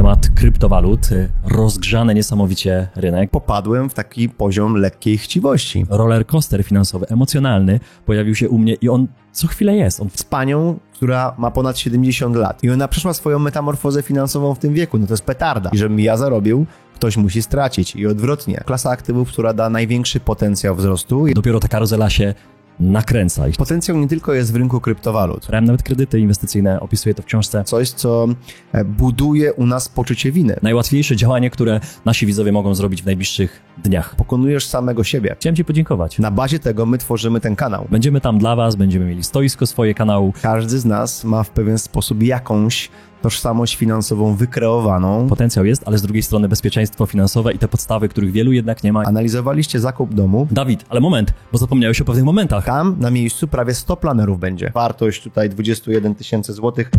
temat kryptowalut, rozgrzany niesamowicie rynek. Popadłem w taki poziom lekkiej chciwości. Roller coaster finansowy, emocjonalny pojawił się u mnie i on co chwilę jest. Z panią, która ma ponad 70 lat i ona przeszła swoją metamorfozę finansową w tym wieku. No to jest petarda. I żebym ja zarobił, ktoś musi stracić i odwrotnie. Klasa aktywów, która da największy potencjał wzrostu. Dopiero ta karuzela się nakręca. Potencjał nie tylko jest w rynku kryptowalut. Brałem nawet kredyty inwestycyjne, opisuję to w książce. Coś, co buduje u nas poczucie winy. Najłatwiejsze działanie, które nasi widzowie mogą zrobić w najbliższych dniach. Pokonujesz samego siebie. Chciałem Ci podziękować. Na bazie tego my tworzymy ten kanał. Będziemy tam dla Was, będziemy mieli stoisko swoje kanału. Każdy z nas ma w pewien sposób jakąś tożsamość finansową wykreowaną. Potencjał jest, ale z drugiej strony bezpieczeństwo finansowe i te podstawy, których wielu jednak nie ma. Analizowaliście zakup domu. Dawid, ale moment, bo zapomniałeś o pewnych momentach. Tam na miejscu prawie 100 planerów będzie. Wartość tutaj 21 000 złotych.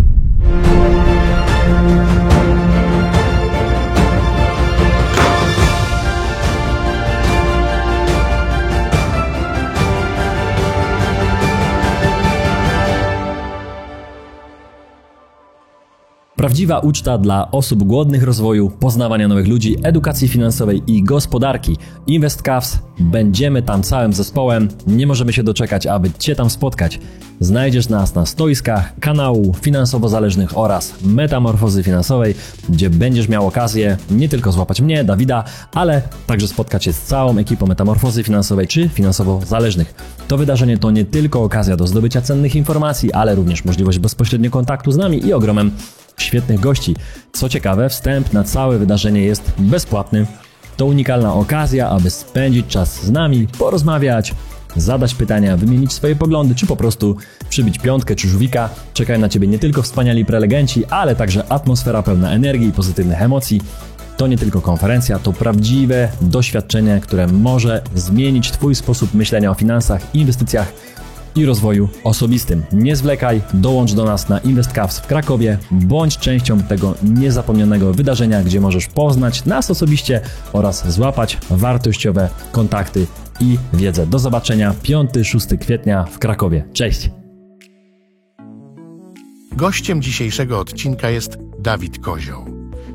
Prawdziwa uczta dla osób głodnych rozwoju, poznawania nowych ludzi, edukacji finansowej i gospodarki. InvestCavs, będziemy tam całym zespołem, nie możemy się doczekać, aby Cię tam spotkać. Znajdziesz nas na stoiskach kanału Finansowo Zależnych oraz Metamorfozy Finansowej, gdzie będziesz miał okazję nie tylko złapać mnie, Dawida, ale także spotkać się z całą ekipą Metamorfozy Finansowej czy Finansowo Zależnych. To wydarzenie to nie tylko okazja do zdobycia cennych informacji, ale również możliwość bezpośredniego kontaktu z nami i ogromem świetnych gości. Co ciekawe, wstęp na całe wydarzenie jest bezpłatny. To unikalna okazja, aby spędzić czas z nami, porozmawiać, zadać pytania, wymienić swoje poglądy, czy po prostu przybić piątkę czy żółwika. Czekają na Ciebie nie tylko wspaniali prelegenci, ale także atmosfera pełna energii i pozytywnych emocji. To nie tylko konferencja, to prawdziwe doświadczenie, które może zmienić Twój sposób myślenia o finansach, inwestycjach i rozwoju osobistym. Nie zwlekaj, dołącz do nas na InvestCavs w Krakowie, bądź częścią tego niezapomnianego wydarzenia, gdzie możesz poznać nas osobiście oraz złapać wartościowe kontakty i wiedzę. Do zobaczenia 5-6 kwietnia w Krakowie. Cześć! Gościem dzisiejszego odcinka jest Dawid Kozioł.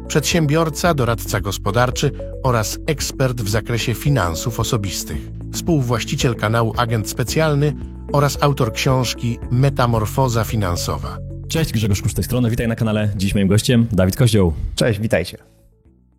Przedsiębiorca, doradca gospodarczy oraz ekspert w zakresie finansów osobistych. Współwłaściciel kanału Agent Specjalny oraz autor książki Metamorfoza Finansowa. Cześć, Grzegorz Kusz z tej strony. Witaj na kanale. Dziś moim gościem Dawid Kozioł. Cześć, witajcie.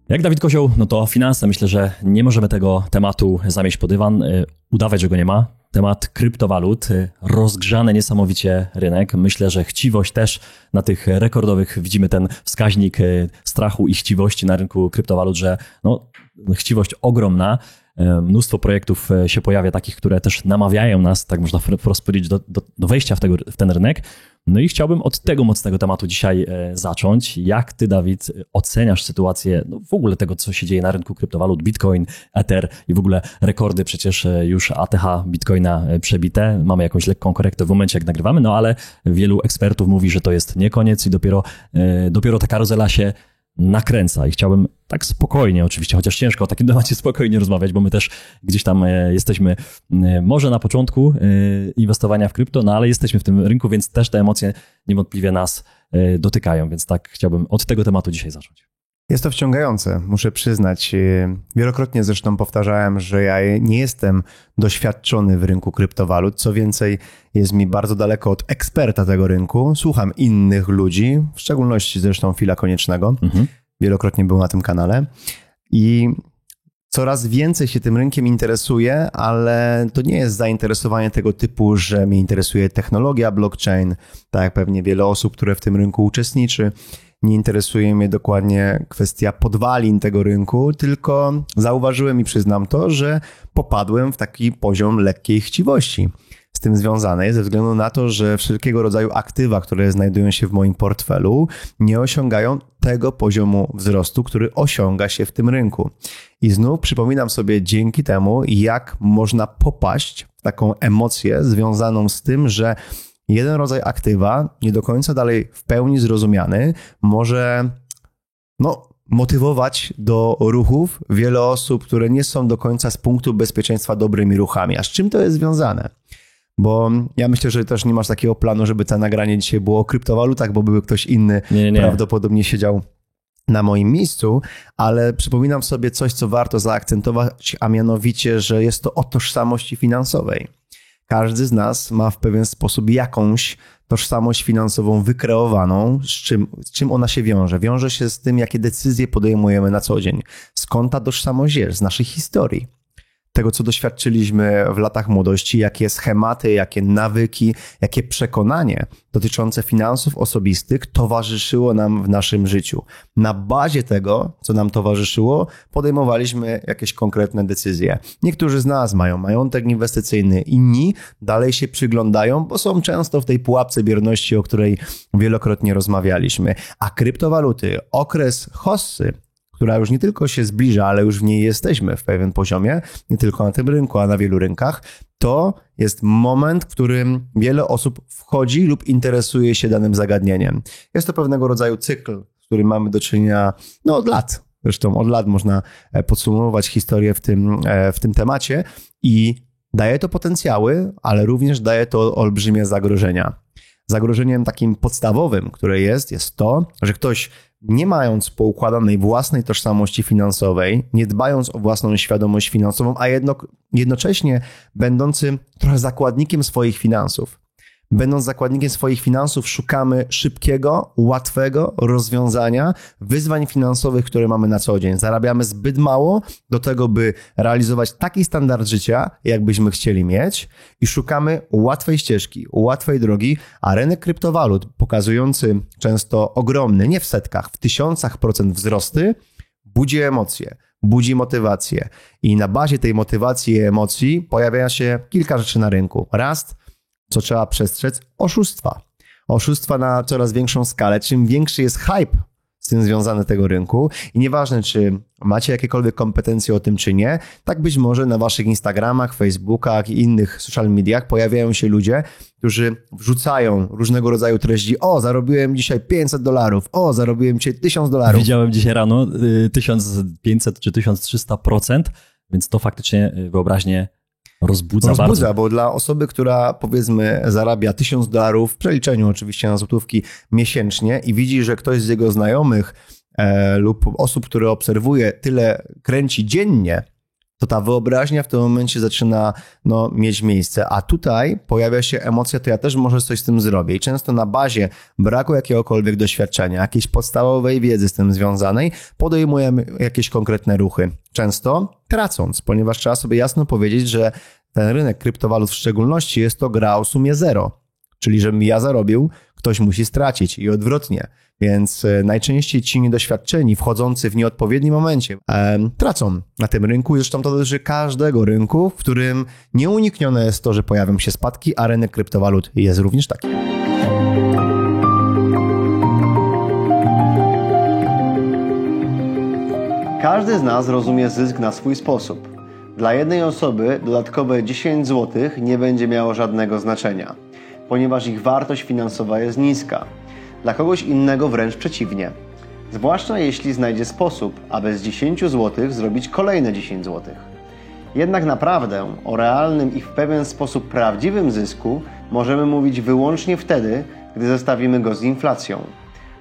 Jak Dawid Kozioł, no to finanse. Myślę, że nie możemy tego tematu zamieść pod dywan, udawać, że go nie ma. Temat kryptowalut, rozgrzany niesamowicie rynek. Myślę, że chciwość też na tych rekordowych, widzimy ten wskaźnik strachu i chciwości na rynku kryptowalut, że no, chciwość ogromna. Mnóstwo projektów się pojawia takich, które też namawiają nas, tak można wprost powiedzieć, do wejścia w ten rynek. No i chciałbym od tego mocnego tematu dzisiaj zacząć. Jak Ty, Dawid, oceniasz sytuację w ogóle tego, co się dzieje na rynku kryptowalut, Bitcoin, Ether i w ogóle rekordy przecież już ATH Bitcoina przebite. Mamy jakąś lekką korektę w momencie, jak nagrywamy, no ale wielu ekspertów mówi, że to jest nie koniec i dopiero ta karuzela się nakręca i chciałbym tak spokojnie oczywiście, chociaż ciężko o takim temacie spokojnie rozmawiać, bo my też gdzieś tam jesteśmy może na początku inwestowania w krypto, no ale jesteśmy w tym rynku, więc też te emocje niewątpliwie nas dotykają, więc tak chciałbym od tego tematu dzisiaj zacząć. Jest to wciągające, muszę przyznać. Wielokrotnie zresztą powtarzałem, że ja nie jestem doświadczony w rynku kryptowalut. Co więcej, jest mi bardzo daleko od eksperta tego rynku. Słucham innych ludzi, w szczególności zresztą Fila Koniecznego. Wielokrotnie był na tym kanale. I coraz więcej się tym rynkiem interesuję, ale to nie jest zainteresowanie tego typu, że mnie interesuje technologia blockchain, tak jak pewnie wiele osób, które w tym rynku uczestniczy. Nie interesuje mnie dokładnie kwestia podwalin tego rynku, tylko zauważyłem i przyznam to, że popadłem w taki poziom lekkiej chciwości. Z tym związane ze względu na to, że wszelkiego rodzaju aktywa, które znajdują się w moim portfelu, nie osiągają tego poziomu wzrostu, który osiąga się w tym rynku. I znów przypominam sobie dzięki temu, jak można popaść w taką emocję związaną z tym, że jeden rodzaj aktywa, nie do końca dalej w pełni zrozumiany, może motywować do ruchów wiele osób, które nie są do końca z punktu bezpieczeństwa dobrymi ruchami. A z czym to jest związane? Bo ja myślę, że też nie masz takiego planu, żeby to nagranie dzisiaj było o kryptowalutach, bo byłby ktoś inny, nie. Prawdopodobnie siedział na moim miejscu, ale przypominam sobie coś, co warto zaakcentować, a mianowicie, że jest to o tożsamości finansowej. Każdy z nas ma w pewien sposób jakąś tożsamość finansową wykreowaną, z czym ona się wiąże. Wiąże się z tym, jakie decyzje podejmujemy na co dzień. Skąd ta tożsamość jest? Z naszej historii. Tego, co doświadczyliśmy w latach młodości, jakie schematy, jakie nawyki, jakie przekonanie dotyczące finansów osobistych towarzyszyło nam w naszym życiu. Na bazie tego, co nam towarzyszyło, podejmowaliśmy jakieś konkretne decyzje. Niektórzy z nas mają majątek inwestycyjny, inni dalej się przyglądają, bo są często w tej pułapce bierności, o której wielokrotnie rozmawialiśmy. A kryptowaluty, okres hossy, która już nie tylko się zbliża, ale już w niej jesteśmy w pewnym poziomie, nie tylko na tym rynku, a na wielu rynkach, to jest moment, w którym wiele osób wchodzi lub interesuje się danym zagadnieniem. Jest to pewnego rodzaju cykl, z którym mamy do czynienia od lat. Zresztą od lat można podsumować historię w tym temacie i daje to potencjały, ale również daje to olbrzymie zagrożenia. Zagrożeniem takim podstawowym, które jest to, że ktoś nie mając poukładanej własnej tożsamości finansowej, nie dbając o własną świadomość finansową, a jednocześnie będącym trochę zakładnikiem swoich finansów. Będąc zakładnikiem swoich finansów, szukamy szybkiego, łatwego rozwiązania wyzwań finansowych, które mamy na co dzień. Zarabiamy zbyt mało do tego, by realizować taki standard życia, jakbyśmy chcieli mieć i szukamy łatwej ścieżki, łatwej drogi, a rynek kryptowalut pokazujący często ogromny, nie w setkach, w tysiącach procent wzrosty, budzi emocje, budzi motywację i na bazie tej motywacji i emocji pojawia się kilka rzeczy na rynku. Raz, co trzeba przestrzec, oszustwa. Oszustwa na coraz większą skalę. Czym większy jest hype z tym związany tego rynku i nieważne, czy macie jakiekolwiek kompetencje o tym, czy nie, tak być może na waszych Instagramach, Facebookach i innych social mediach pojawiają się ludzie, którzy wrzucają różnego rodzaju treści. O, zarobiłem dzisiaj $500. O, zarobiłem dzisiaj $1000. Widziałem dzisiaj rano 1500 czy 1300%, więc to faktycznie wyobraźnię rozbudza bardzo. Bo dla osoby, która powiedzmy zarabia $1000 w przeliczeniu oczywiście na złotówki miesięcznie i widzi, że ktoś z jego znajomych lub osób, które obserwuje, tyle kręci dziennie, to ta wyobraźnia w tym momencie zaczyna mieć miejsce. A tutaj pojawia się emocja, to ja też może coś z tym zrobię. I często na bazie braku jakiegokolwiek doświadczenia, jakiejś podstawowej wiedzy z tym związanej, podejmujemy jakieś konkretne ruchy. Często tracąc, ponieważ trzeba sobie jasno powiedzieć, że ten rynek kryptowalut w szczególności jest to gra o sumie zero. Czyli żebym ja zarobił, ktoś musi stracić i odwrotnie. Więc najczęściej ci niedoświadczeni, wchodzący w nieodpowiednim momencie, tracą na tym rynku. Zresztą to dotyczy każdego rynku, w którym nieuniknione jest to, że pojawią się spadki, a rynek kryptowalut jest również taki. Każdy z nas rozumie zysk na swój sposób. Dla jednej osoby dodatkowe 10 zł nie będzie miało żadnego znaczenia, ponieważ ich wartość finansowa jest niska. Dla kogoś innego wręcz przeciwnie. Zwłaszcza jeśli znajdzie sposób, aby z 10 zł zrobić kolejne 10 zł. Jednak naprawdę o realnym i w pewien sposób prawdziwym zysku możemy mówić wyłącznie wtedy, gdy zestawimy go z inflacją.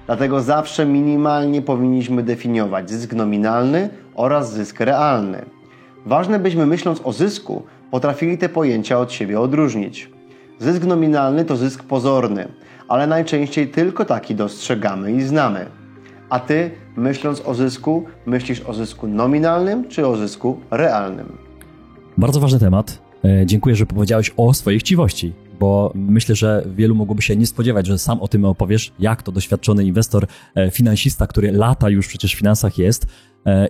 Dlatego zawsze minimalnie powinniśmy definiować zysk nominalny oraz zysk realny. Ważne, byśmy myśląc o zysku, potrafili te pojęcia od siebie odróżnić. Zysk nominalny to zysk pozorny, ale najczęściej tylko taki dostrzegamy i znamy. A ty, myśląc o zysku, myślisz o zysku nominalnym czy o zysku realnym? Bardzo ważny temat. Dziękuję, że powiedziałeś o swojej chciwości, bo myślę, że wielu mogłoby się nie spodziewać, że sam o tym opowiesz, jak to doświadczony inwestor, finansista, który lata już przecież w finansach jest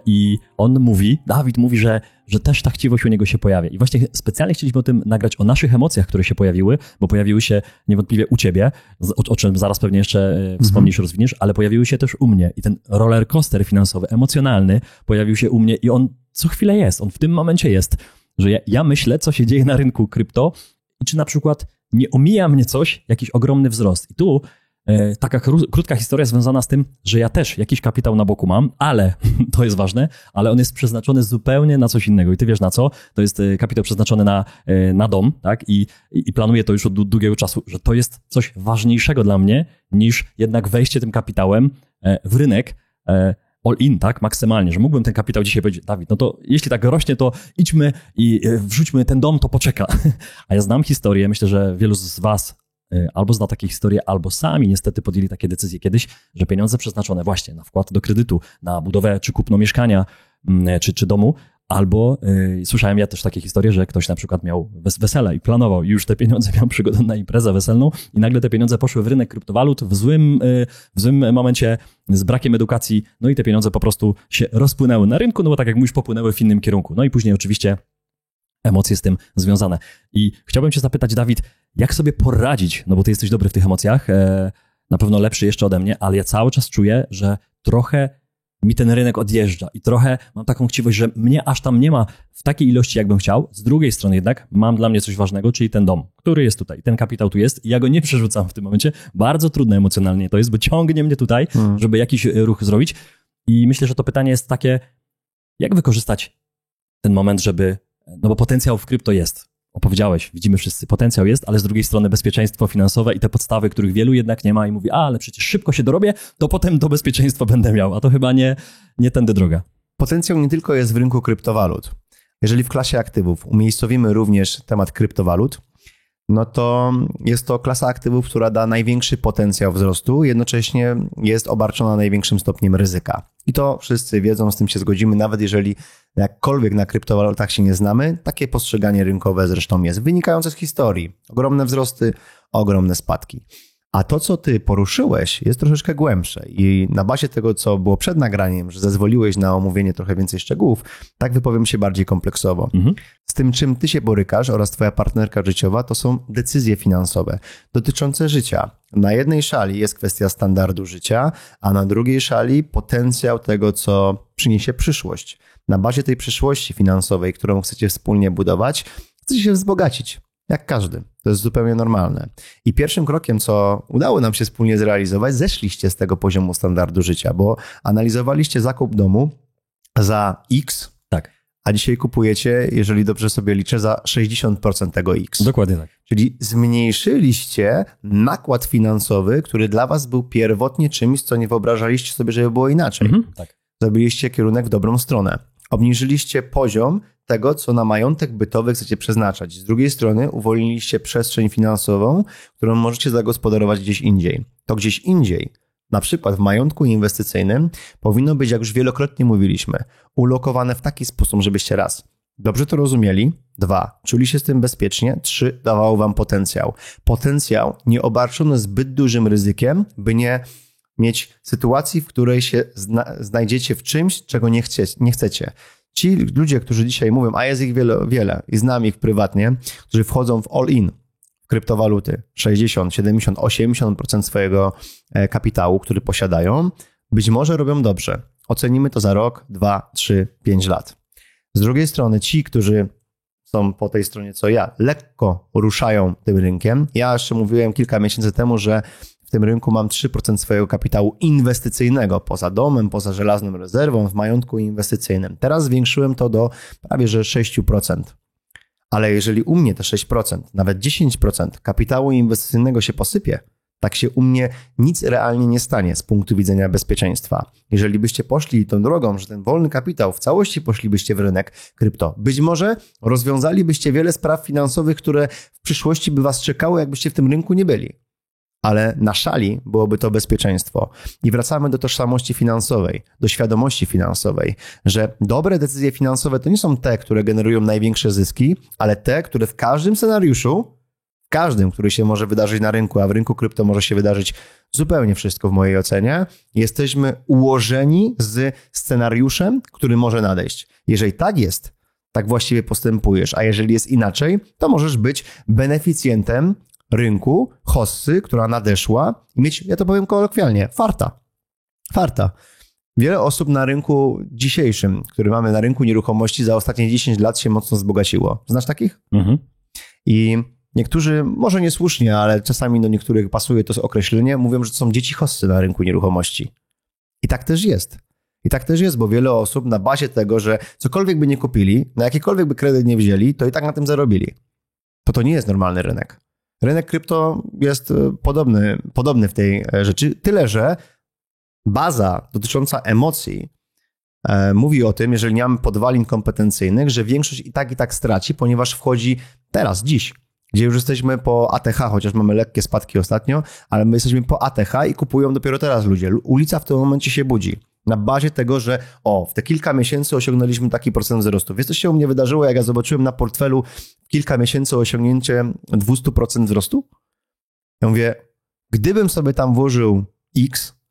i on mówi, Dawid mówi, że też ta chciwość u niego się pojawia. I właśnie specjalnie chcieliśmy o tym nagrać, o naszych emocjach, które się pojawiły, bo pojawiły się niewątpliwie u ciebie, o czym zaraz pewnie jeszcze wspomnisz, rozwiniesz, ale pojawiły się też u mnie. I ten roller coaster finansowy, emocjonalny pojawił się u mnie i on co chwilę jest, on w tym momencie jest, że ja myślę, co się dzieje na rynku krypto i czy na przykład nie omija mnie coś, jakiś ogromny wzrost. I tu taka krótka historia związana z tym, że ja też jakiś kapitał na boku mam, ale, to jest ważne, ale on jest przeznaczony zupełnie na coś innego. I ty wiesz na co? To jest kapitał przeznaczony na dom, tak? I planuję to już od długiego czasu, że to jest coś ważniejszego dla mnie, niż jednak wejście tym kapitałem w rynek, all in, tak, maksymalnie, że mógłbym ten kapitał dzisiaj powiedzieć, Dawid, no to jeśli tak rośnie, to idźmy i wrzućmy ten dom, to poczeka. A ja znam historię, myślę, że wielu z was albo zna takie historie, albo sami niestety podjęli takie decyzje kiedyś, że pieniądze przeznaczone właśnie na wkład do kredytu, na budowę czy kupno mieszkania, czy domu, albo słyszałem ja też takie historie, że ktoś na przykład miał wesele i planował i już te pieniądze miał przygotowane na imprezę weselną i nagle te pieniądze poszły w rynek kryptowalut w złym momencie, z brakiem edukacji, no i te pieniądze po prostu się rozpłynęły na rynku, no bo tak jak mówisz, popłynęły w innym kierunku. No i później oczywiście emocje z tym związane. I chciałbym cię zapytać, Dawid, jak sobie poradzić, no bo ty jesteś dobry w tych emocjach, na pewno lepszy jeszcze ode mnie, ale ja cały czas czuję, że trochę mi ten rynek odjeżdża i trochę mam taką chciwość, że mnie aż tam nie ma w takiej ilości, jakbym chciał. Z drugiej strony jednak mam dla mnie coś ważnego, czyli ten dom, który jest tutaj, ten kapitał tu jest i ja go nie przerzucam w tym momencie. Bardzo trudne emocjonalnie to jest, bo ciągnie mnie tutaj, żeby jakiś ruch zrobić. I myślę, że to pytanie jest takie, jak wykorzystać ten moment, żeby, no bo potencjał w krypto jest. Opowiedziałeś, widzimy wszyscy, potencjał jest, ale z drugiej strony bezpieczeństwo finansowe i te podstawy, których wielu jednak nie ma i mówi, ale przecież szybko się dorobię, to potem to bezpieczeństwo będę miał, a to chyba nie tędy droga. Potencjał nie tylko jest w rynku kryptowalut. Jeżeli w klasie aktywów umiejscowimy również temat kryptowalut, no to jest to klasa aktywów, która da największy potencjał wzrostu, jednocześnie jest obarczona największym stopniem ryzyka. I to wszyscy wiedzą, z tym się zgodzimy, nawet jeżeli jakkolwiek na kryptowalutach się nie znamy, takie postrzeganie rynkowe zresztą jest wynikające z historii. Ogromne wzrosty, ogromne spadki. A to, co ty poruszyłeś, jest troszeczkę głębsze i na bazie tego, co było przed nagraniem, że zezwoliłeś na omówienie trochę więcej szczegółów, tak wypowiem się bardziej kompleksowo. Z tym, czym ty się borykasz oraz twoja partnerka życiowa, to są decyzje finansowe dotyczące życia. Na jednej szali jest kwestia standardu życia, a na drugiej szali potencjał tego, co przyniesie przyszłość. Na bazie tej przyszłości finansowej, którą chcecie wspólnie budować, chcecie się wzbogacić. Jak każdy. To jest zupełnie normalne. I pierwszym krokiem, co udało nam się wspólnie zrealizować, zeszliście z tego poziomu standardu życia, bo analizowaliście zakup domu za X, tak, a dzisiaj kupujecie, jeżeli dobrze sobie liczę, za 60% tego X. Dokładnie tak. Czyli zmniejszyliście nakład finansowy, który dla was był pierwotnie czymś, co nie wyobrażaliście sobie, żeby było inaczej. Tak. Zrobiliście kierunek w dobrą stronę. Obniżyliście poziom tego, co na majątek bytowy chcecie przeznaczać. Z drugiej strony uwolniliście przestrzeń finansową, którą możecie zagospodarować gdzieś indziej. To gdzieś indziej, na przykład w majątku inwestycyjnym, powinno być, jak już wielokrotnie mówiliśmy, ulokowane w taki sposób, żebyście raz, dobrze to rozumieli, 2, czuli się z tym bezpiecznie, 3, dawało wam potencjał. Potencjał nieobarczony zbyt dużym ryzykiem, by nie mieć sytuacji, w której się znajdziecie w czymś, czego nie chcecie. Ci ludzie, którzy dzisiaj mówią, a jest ich wiele i znam ich prywatnie, którzy wchodzą w all-in, w kryptowaluty, 60, 70, 80% swojego kapitału, który posiadają, być może robią dobrze. Ocenimy to za rok, 2, 3, 5 lat. Z drugiej strony ci, którzy są po tej stronie co ja, lekko ruszają tym rynkiem. Ja jeszcze mówiłem kilka miesięcy temu, że w tym rynku mam 3% swojego kapitału inwestycyjnego, poza domem, poza żelazną rezerwą, w majątku inwestycyjnym. Teraz zwiększyłem to do prawie że 6%. Ale jeżeli u mnie te 6%, nawet 10% kapitału inwestycyjnego się posypie, tak się u mnie nic realnie nie stanie z punktu widzenia bezpieczeństwa. Jeżeli byście poszli tą drogą, że ten wolny kapitał w całości poszlibyście w rynek krypto, być może rozwiązalibyście wiele spraw finansowych, które w przyszłości by was czekały, jakbyście w tym rynku nie byli. Ale na szali byłoby to bezpieczeństwo. I wracamy do tożsamości finansowej, do świadomości finansowej, że dobre decyzje finansowe to nie są te, które generują największe zyski, ale te, które w każdym scenariuszu, który się może wydarzyć na rynku, a w rynku krypto może się wydarzyć zupełnie wszystko w mojej ocenie, jesteśmy ułożeni z scenariuszem, który może nadejść. Jeżeli tak jest, tak właściwie postępujesz, a jeżeli jest inaczej, to możesz być beneficjentem rynku, hossy, która nadeszła i mieć, ja to powiem kolokwialnie, farta. Wiele osób na rynku dzisiejszym, który mamy na rynku nieruchomości za ostatnie 10 lat się mocno wzbogaciło. Znasz takich? I niektórzy, może niesłusznie, ale czasami do niektórych pasuje to określenie, mówią, że to są dzieci hossy na rynku nieruchomości. I tak też jest. Bo wiele osób na bazie tego, że cokolwiek by nie kupili, na jakikolwiek by kredyt nie wzięli, to i tak na tym zarobili. To nie jest normalny rynek. Rynek krypto jest podobny w tej rzeczy, tyle że baza dotycząca emocji mówi o tym, jeżeli nie mamy podwalin kompetencyjnych, że większość i tak straci, ponieważ wchodzi teraz, dziś, gdzie już jesteśmy po ATH, chociaż mamy lekkie spadki ostatnio, ale my jesteśmy po ATH i kupują dopiero teraz ludzie. Ulica w tym momencie się budzi. Na bazie tego, że w te kilka miesięcy osiągnęliśmy taki procent wzrostu. Wiesz, co się u mnie wydarzyło, jak ja zobaczyłem na portfelu w kilka miesięcy osiągnięcie 200% wzrostu? Ja mówię, gdybym sobie tam włożył X,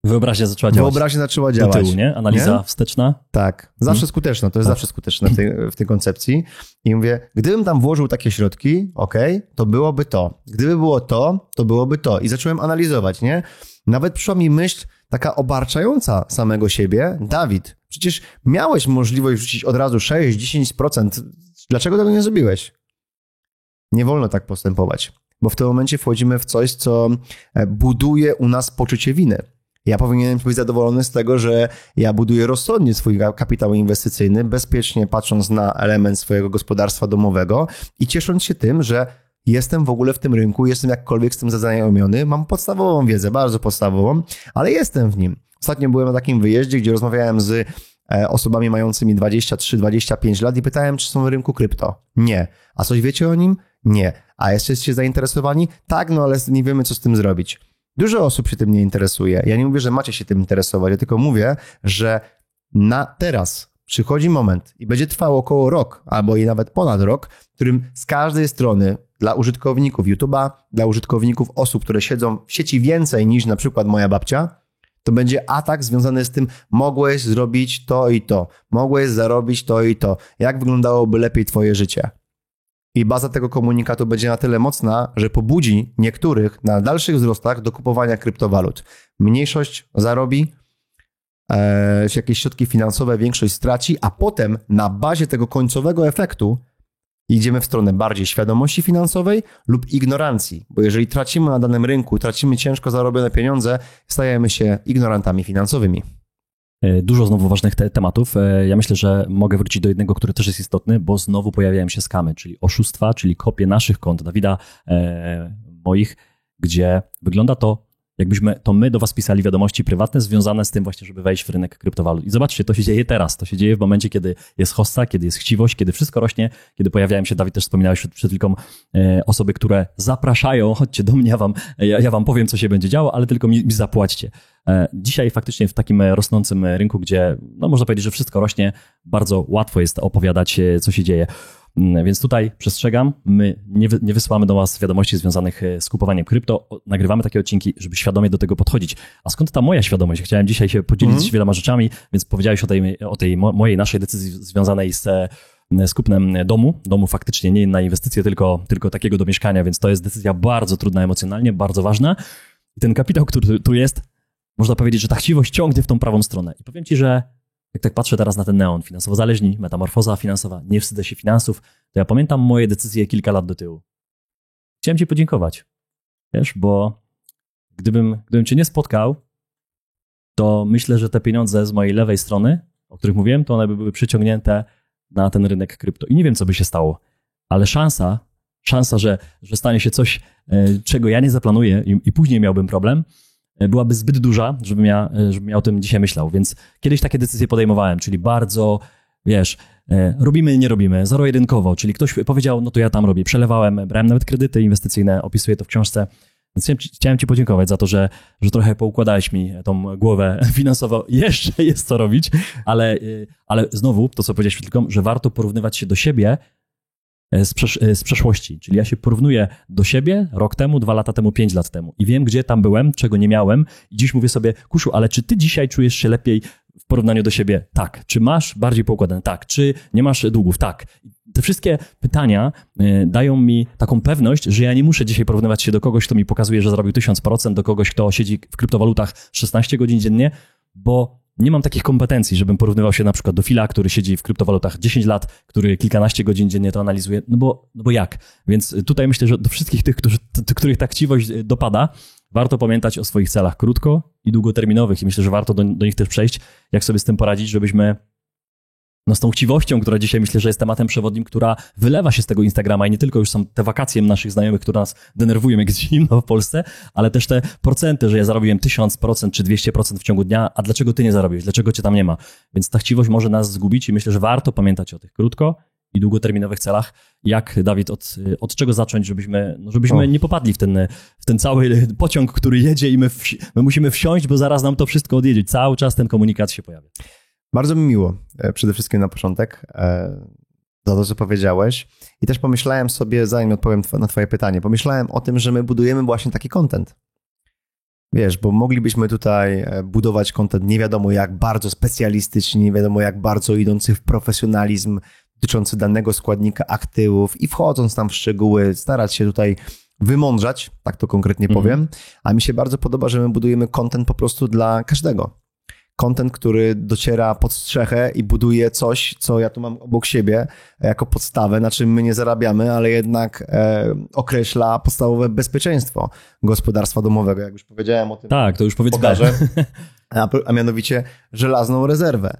Wyobraźnia zaczęła działać. Do tyłu, nie? Analiza wsteczna. Tak, zawsze skuteczna, to jest zawsze skuteczne w tej koncepcji. I mówię, gdybym tam włożył takie środki, to byłoby to. Gdyby było to, to byłoby to. I zacząłem analizować, nie? Nawet przyszła mi myśl taka obarczająca samego siebie. Dawid, przecież miałeś możliwość wrzucić od razu 6-10%. Dlaczego tego nie zrobiłeś? Nie wolno tak postępować, bo w tym momencie wchodzimy w coś, co buduje u nas poczucie winy. Ja powinienem być zadowolony z tego, że ja buduję rozsądnie swój kapitał inwestycyjny, bezpiecznie patrząc na element swojego gospodarstwa domowego i ciesząc się tym, że jestem w ogóle w tym rynku, jestem jakkolwiek z tym zaznajomiony, mam podstawową wiedzę, bardzo podstawową, ale jestem w nim. Ostatnio byłem na takim wyjeździe, gdzie rozmawiałem z osobami mającymi 23-25 lat i pytałem, czy są na rynku krypto. Nie. A coś wiecie o nim? Nie. A jesteście zainteresowani? Tak, ale nie wiemy, co z tym zrobić. Dużo osób się tym nie interesuje. Ja nie mówię, że macie się tym interesować, ja tylko mówię, że na teraz przychodzi moment i będzie trwało około rok, albo i nawet ponad rok, w którym z każdej strony dla użytkowników YouTube'a, dla użytkowników osób, które siedzą w sieci więcej niż na przykład moja babcia, to będzie atak związany z tym, mogłeś zrobić to i to, mogłeś zarobić to i to, jak wyglądałoby lepiej twoje życie. I baza tego komunikatu będzie na tyle mocna, że pobudzi niektórych na dalszych wzrostach do kupowania kryptowalut. Mniejszość zarobi, jakieś środki finansowe większość straci, a potem na bazie tego końcowego efektu idziemy w stronę bardziej świadomości finansowej lub ignorancji, bo jeżeli tracimy na danym rynku, tracimy ciężko zarobione pieniądze, stajemy się ignorantami finansowymi. Dużo znowu ważnych tematów. Ja myślę, że mogę wrócić do jednego, który też jest istotny, bo znowu pojawiają się skamy, czyli oszustwa, czyli kopie naszych kont, Dawida, moich, gdzie wygląda to, jakbyśmy to my do was pisali wiadomości prywatne związane z tym właśnie, żeby wejść w rynek kryptowalut. I zobaczcie, to się dzieje teraz, to się dzieje w momencie, kiedy jest hossa, kiedy jest chciwość, kiedy wszystko rośnie, kiedy pojawiają się, Dawid też wspominałeś przed chwilką, osoby, które zapraszają, chodźcie do mnie, ja wam powiem, co się będzie działo, ale tylko mi zapłaćcie. Dzisiaj faktycznie w takim rosnącym rynku, gdzie można powiedzieć, że wszystko rośnie, bardzo łatwo jest opowiadać, co się dzieje. Więc tutaj przestrzegam, my nie wysyłamy do was wiadomości związanych z kupowaniem krypto, nagrywamy takie odcinki, żeby świadomie do tego podchodzić. A skąd ta moja świadomość? Chciałem dzisiaj się podzielić z wieloma rzeczami, więc powiedziałeś o tej mojej, naszej decyzji związanej z kupnem domu faktycznie nie na inwestycje, tylko takiego do mieszkania, więc to jest decyzja bardzo trudna emocjonalnie, bardzo ważna. I ten kapitał, który tu jest, można powiedzieć, że ta chciwość ciągnie w tą prawą stronę. I powiem ci, że jak tak patrzę teraz na ten neon, finansowo zależni, metamorfoza finansowa, nie wstydzę się finansów, to ja pamiętam moje decyzje kilka lat do tyłu. Chciałem ci podziękować, wiesz, bo gdybym cię nie spotkał, to myślę, że te pieniądze z mojej lewej strony, o których mówiłem, to one by były przyciągnięte na ten rynek krypto. I nie wiem, co by się stało, ale szansa, że stanie się coś, czego ja nie zaplanuję i później miałbym problem, byłaby zbyt duża, żebym ja o tym dzisiaj myślał. Więc kiedyś takie decyzje podejmowałem, czyli bardzo, wiesz, robimy, nie robimy, zero-jedynkowo, czyli ktoś powiedział, no to ja tam robię, przelewałem, brałem nawet kredyty inwestycyjne, opisuję to w książce. Więc chciałem ci podziękować za to, że trochę poukładałeś mi tą głowę finansowo. Jeszcze jest co robić, ale znowu to, co powiedziałeś tylko, że warto porównywać się do siebie z przeszłości. Czyli ja się porównuję do siebie rok temu, 2 lata temu, 5 lat temu i wiem, gdzie tam byłem, czego nie miałem i dziś mówię sobie, Kuszu, ale czy ty dzisiaj czujesz się lepiej w porównaniu do siebie? Tak. Czy masz bardziej poukładane? Tak. Czy nie masz długów? Tak. Te wszystkie pytania dają mi taką pewność, że ja nie muszę dzisiaj porównywać się do kogoś, kto mi pokazuje, że zrobił 1000%, do kogoś, kto siedzi w kryptowalutach 16 godzin dziennie, bo nie mam takich kompetencji, żebym porównywał się na przykład do Phila, który siedzi w kryptowalutach 10 lat, który kilkanaście godzin dziennie to analizuje, no bo jak? Więc tutaj myślę, że do wszystkich tych, których ta chciwość dopada, warto pamiętać o swoich celach krótko- i długoterminowych i myślę, że warto do nich też przejść, jak sobie z tym poradzić, żebyśmy No z tą chciwością, która dzisiaj myślę, że jest tematem przewodnim, która wylewa się z tego Instagrama i nie tylko już są te wakacje naszych znajomych, które nas denerwują, jak jest zimno w Polsce, ale też te procenty, że ja zarobiłem 1000% czy 200% w ciągu dnia, a dlaczego ty nie zarobiłeś, dlaczego cię tam nie ma? Więc ta chciwość może nas zgubić i myślę, że warto pamiętać o tych krótko i długoterminowych celach. Jak, Dawid, od czego zacząć, żebyśmy nie popadli w ten cały pociąg, który jedzie i my musimy wsiąść, bo zaraz nam to wszystko odjedzie. Cały czas ten komunikat się pojawia. Bardzo mi miło, przede wszystkim na początek, za to, co powiedziałeś. I też pomyślałem sobie, zanim odpowiem na twoje pytanie, pomyślałem o tym, że my budujemy właśnie taki content. Wiesz, bo moglibyśmy tutaj budować content nie wiadomo jak bardzo specjalistyczny, nie wiadomo jak bardzo idący w profesjonalizm dotyczący danego składnika aktywów i wchodząc tam w szczegóły, starać się tutaj wymądrzać, tak to konkretnie powiem, a mi się bardzo podoba, że my budujemy content po prostu dla każdego. Content, który dociera pod strzechę i buduje coś, co ja tu mam obok siebie jako podstawę, na czym my nie zarabiamy, ale jednak określa podstawowe bezpieczeństwo gospodarstwa domowego, jak już powiedziałem o tym. Tak, to już powiedzmy. A mianowicie żelazną rezerwę.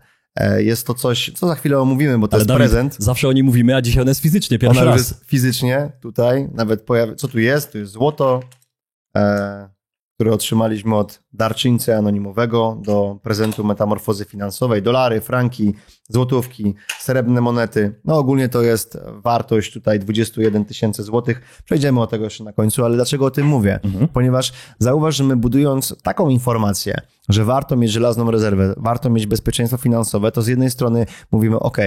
Jest to coś, co za chwilę omówimy, bo to jest Dawid, prezent. Zawsze o niej mówimy, a dzisiaj ona jest fizycznie, pierwszy raz. Jest fizycznie tutaj, nawet pojawia. Co tu jest? Tu jest złoto, które otrzymaliśmy od darczyńcy anonimowego do prezentu metamorfozy finansowej. Dolary, franki, złotówki, srebrne monety. No ogólnie to jest wartość tutaj 21 000 złotych. Przejdziemy o tego jeszcze na końcu, ale dlaczego o tym mówię? Ponieważ zauważ, że my budując taką informację, że warto mieć żelazną rezerwę, warto mieć bezpieczeństwo finansowe, to z jednej strony mówimy ok,